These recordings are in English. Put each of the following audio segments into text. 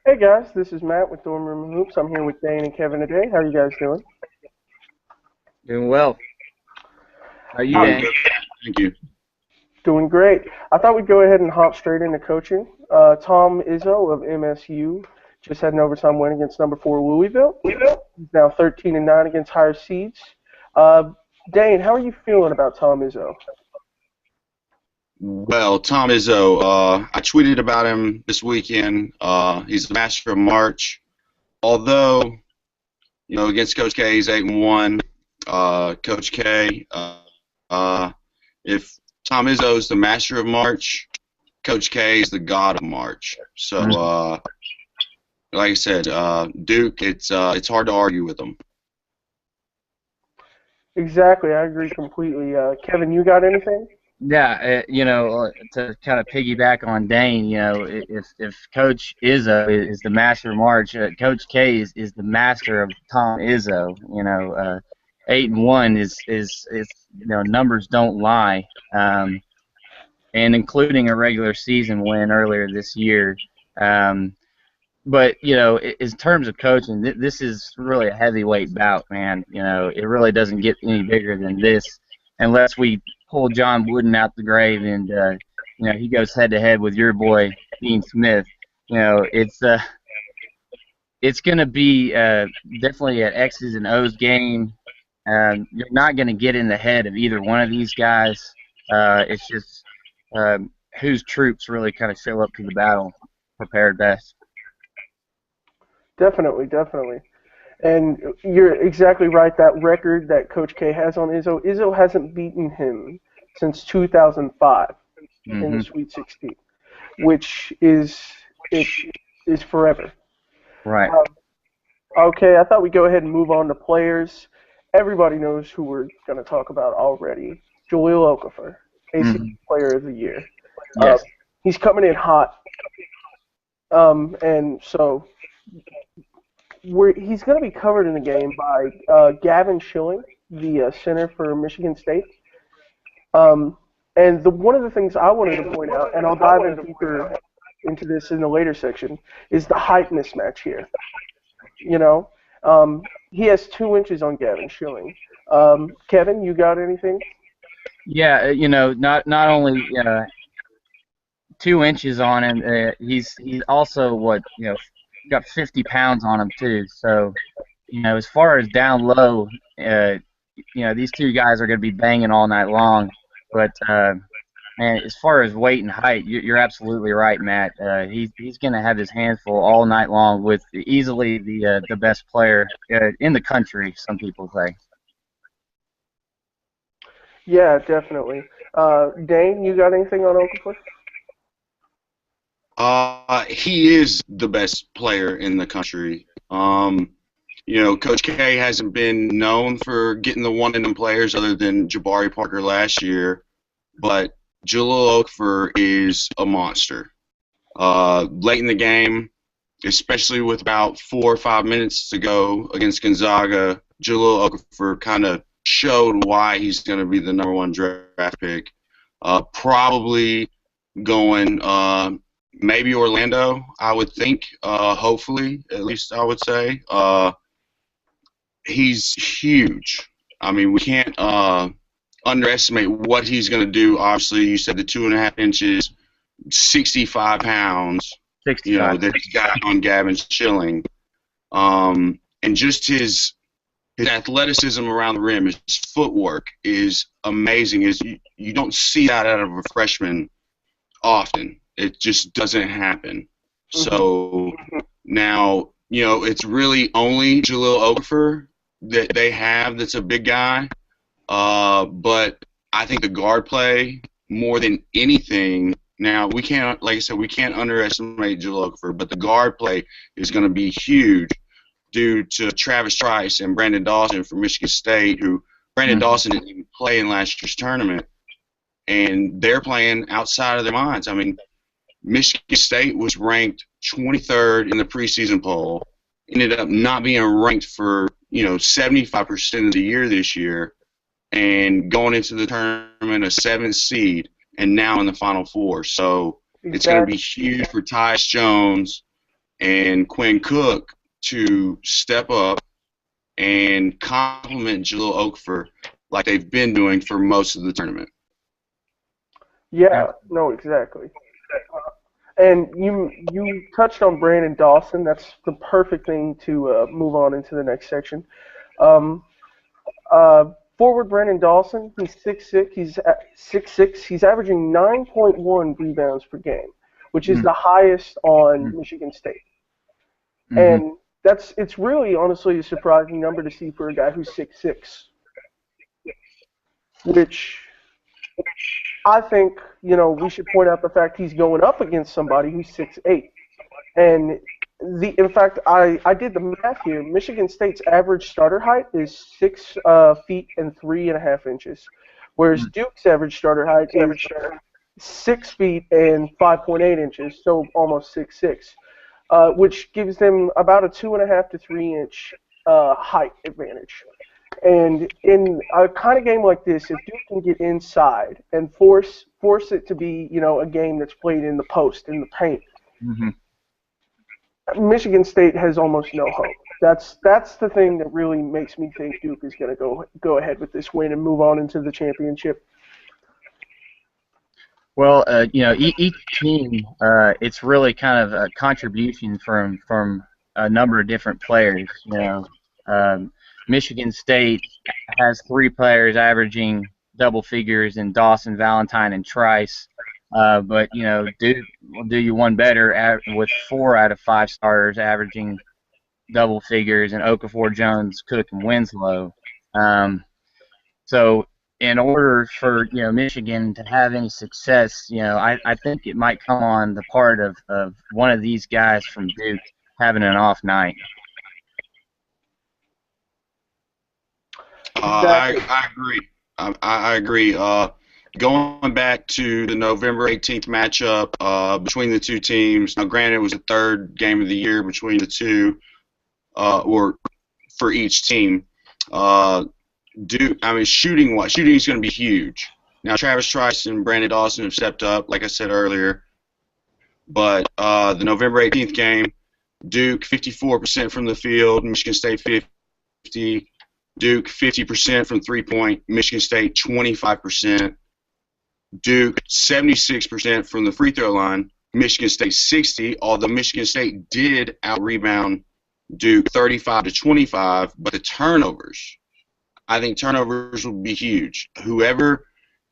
Hey guys, this is Matt with Dorm Room Hoops. I'm here with Dane and Kevin today. How are you guys doing? Doing well. How are you, Uh, Doing Dan? good. Thank you. Doing great. I thought we'd go ahead and hop straight into coaching. Tom Izzo of MSU just had an overtime win against number four Louisville. He's now 13-9 against higher seeds. Uh, Dane, how are you feeling about Tom Izzo? Well, Tom Izzo, I tweeted about him this weekend. He's the master of March. Although, against Coach K, he's 8-1. Coach K, uh, if Tom Izzo's the master of March, Coach K is the god of March. So, Mhm. like I said, Duke, it's hard to argue with him. Exactly, I agree completely. Kevin, you got anything? Yeah, to kind of piggyback on Dane, if Coach Izzo is the master of March, Coach K is the master of Tom Izzo. 8-1 is numbers don't lie, and including a regular season win earlier this year. Um, but in terms of coaching, this is really a heavyweight bout, man. It really doesn't get any bigger than this unless we pull John Wooden out the grave and he goes head to head with your boy Dean Smith. It's going to be definitely an X's and O's game. You're not going to get in the head of either one of these guys. It's just whose troops really kind of show up to the battle prepared best. Definitely, definitely. And you're exactly right. That record that Coach K has on Izzo hasn't beaten him since 2005 in the Hmm. Sweet 16, which it is forever. Right. Um, okay, I thought we'd go ahead and move on to players. Everybody knows who we're going to talk about already. Jaleel Okafor, ACC Hmm. Player of the Year. Uh, Yes. he's coming in hot, and so he's going to be covered in the game by Gavin Schilling, the center for Michigan State. Um, and one of the things I wanted to point out, and I'll dive in deeper into this in the later section, is the height mismatch here. You know, he has 2 inches on Gavin Schilling. Kevin, you got anything? Yeah, not only 2 inches on him, he's also got 50 pounds on him too. So as far as down low, these two guys are going to be banging all night long. But man, as far as weight and height, you're absolutely right, Matt. He's going to have his hands full all night long with easily the best player in the country. Some people say. Yeah, definitely. Dane, you got anything on Okafor? He is the best player in the country. Coach K hasn't been known for getting the one and done players other than Jabari Parker last year, but Jahlil Okafor is a monster. Late in the game, especially with about 4 or 5 minutes to go against Gonzaga, Jahlil Okafor kind of showed why he's going to be the number one draft pick. Probably going maybe Orlando, I would think. Hopefully, at least I would say. He's huge. I mean, we can't underestimate what he's going to do. Obviously, you said the 2.5 inches, 65 pounds, 65. that he's got on Gavin Schilling. And just his athleticism around the rim, his footwork is amazing. You don't see that out of a freshman often. It just doesn't happen. Mm-hmm. So now, it's really only Jahlil Okafor that they have that's a big guy. But I think the guard play more than anything. Now we can't, like I said, we can't underestimate Jahlil Okafor, but the guard play is going to be huge due to Travis Trice and Brandon Dawson from Michigan State, who Brandon Hmm. Dawson didn't even play in last year's tournament, and they're playing outside of their minds. I mean, Michigan State was ranked 23rd in the preseason poll, ended up not being ranked for 75% of the year this year, and going into the tournament a seventh seed, and now in the Final Four. So it's going to be Exactly. huge for Tyus Jones and Quinn Cook to step up and compliment Jalil Okafor like they've been doing for most of the tournament. Yeah, no, exactly. And you touched on Brandon Dawson. That's the perfect thing to move on into the next section. Um, Forward Brandon Dawson, he's 6'6". He's 6'6". He's averaging 9.1 rebounds per game, which is the highest on Michigan State. And it's really honestly a surprising number to see for a guy who's 6'6", which I think, we should point out the fact he's going up against somebody who's 6'8". And in fact, I did the math here. Michigan State's average starter height is 6 feet and 3.5 inches, whereas Duke's average starter height is 6 feet and 5.8 inches, so almost 6'6", which gives them about a 2.5 to 3 inch height advantage. And in a kind of game like this, if Duke can get inside and force it to be, a game that's played in the post, in the paint, Michigan State has almost no hope. That's the thing that really makes me think Duke is going to go ahead with this win and move on into the championship. Well, each team, it's really kind of a contribution from a number of different players. Michigan State has 3 players averaging double figures in Dawson, Valentine, and Trice. But Duke will do you one better with 4 out of 5 starters averaging double figures, and Okafor, Jones, Cook, and Winslow. So in order for Michigan to have any success, I think it might come on the part of one of these guys from Duke having an off night. I agree. I agree. Going back to the November 18th matchup between the two teams, now granted it was the third game of the year between the two, or for each team. Shooting is going to be huge. Now Travis Trice and Brandon Dawson have stepped up, like I said earlier. But the November 18th game, Duke 54% from the field, Michigan State 50%. Duke 50% from three-point, Michigan State 25%. Duke 76% from the free throw line, Michigan State 60%, although Michigan State did out-rebound Duke 35-25, but the turnovers, I think turnovers will be huge. Whoever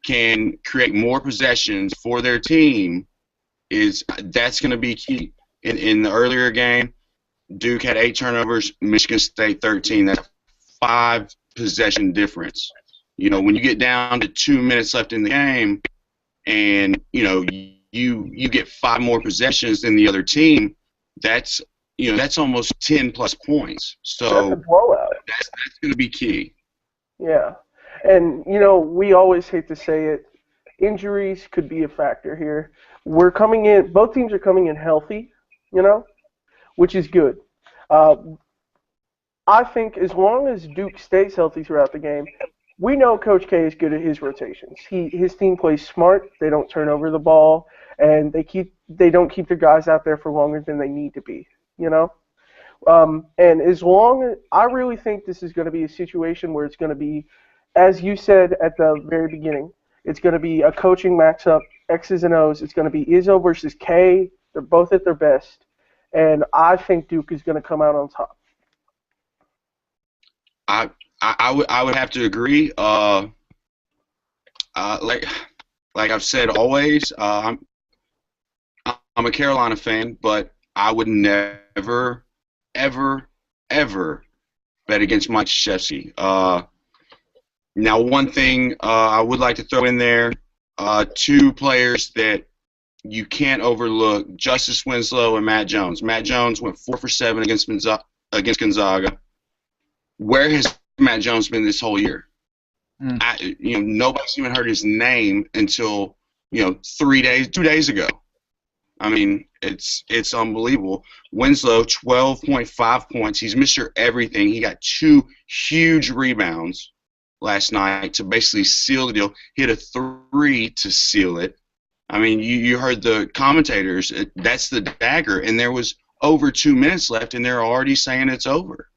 can create more possessions for their team, that's going to be key. In the earlier game, Duke had 8 turnovers, Michigan State 13. That's 5 possession difference. When you get down to 2 minutes left in the game, and you get 5 more possessions than the other team, that's almost 10 plus points. So that's a blowout. That's going to be key. Yeah, and we always hate to say it, injuries could be a factor here. Both teams are coming in healthy, which is good. I think as long as Duke stays healthy throughout the game, we know Coach K is good at his rotations. His team plays smart. They don't turn over the ball, and they don't keep their guys out there for longer than they need to be. And I really think this is going to be a situation where it's going to be, as you said at the very beginning, it's going to be a coaching matchup, X's and O's. It's going to be Izzo versus K. They're both at their best, and I think Duke is going to come out on top. I would have to agree. Like I've said always, I'm a Carolina fan, but I would never, ever, ever bet against Mike Krzyzewski. Now, one thing I would like to throw in there, 2 players that you can't overlook: Justice Winslow and Matt Jones. Matt Jones went 4 for 7 against Gonzaga. Where has Matt Jones been this whole year? Nobody's even heard his name until 2 days ago. I mean, it's unbelievable. Winslow, 12.5 points. He's Mr. Everything. He got 2 huge rebounds last night to basically seal the deal. Hit a 3 to seal it. I mean, you heard the commentators. That's the dagger, and there was over 2 minutes left, and they're already saying it's over.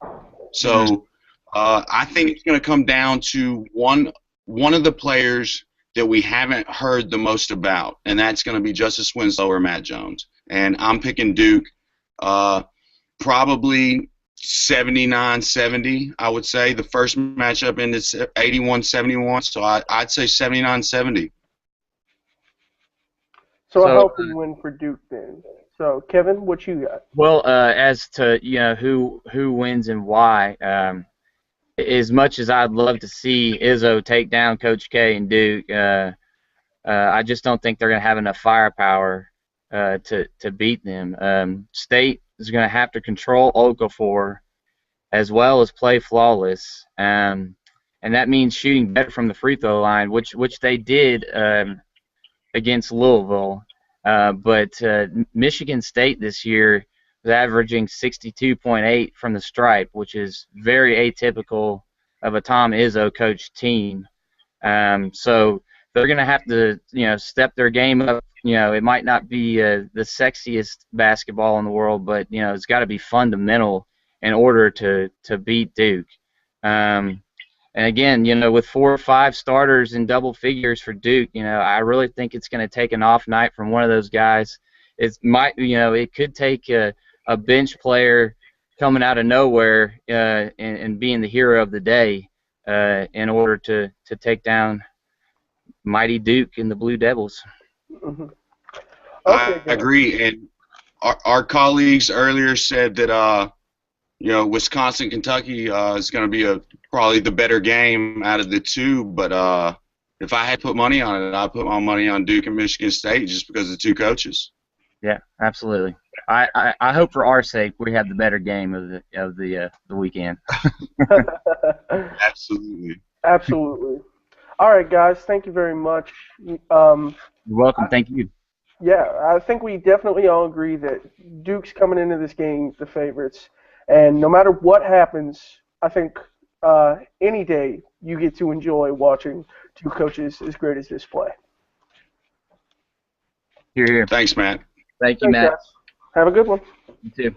So I think it's going to come down to one of the players that we haven't heard the most about, and that's going to be Justice Winslow or Matt Jones. And I'm picking Duke probably 79-70, I would say. The first matchup ended 81-71, so I'd say 79-70. So a healthy win for Duke then. So Kevin, what you got? Well, as to who wins and why, as much as I'd love to see Izzo take down Coach K and Duke, I just don't think they're going to have enough firepower to beat them. State is going to have to control Okafor as well as play flawless, and that means shooting better from the free throw line, which they did against Louisville. But Michigan State this year was averaging 62.8 from the stripe, which is very atypical of a Tom Izzo coached team. So they're going to have to, step their game up. It might not be the sexiest basketball in the world, but it's got to be fundamental in order to beat Duke. And again, with 4 or 5 starters in double figures for Duke, I really think it's going to take an off night from one of those guys. It could take a bench player coming out of nowhere and being the hero of the day in order to take down mighty Duke and the Blue Devils. Mm-hmm. I agree, and our colleagues earlier said that Wisconsin Kentucky is going to be probably the better game out of the two. But if I had to put money on it, I'd put my money on Duke and Michigan State just because of the two coaches. Yeah, absolutely. I hope for our sake we have the better game of the weekend. Absolutely. Absolutely. All right, guys. Thank you very much. You're welcome. Thank you. Yeah, I think we definitely all agree that Duke's coming into this game the favorites. And no matter what happens, I think any day you get to enjoy watching two coaches as great as this play. Hear, hear. Thanks, Matt. Thank you, Matt. Guys. Have a good one. You too.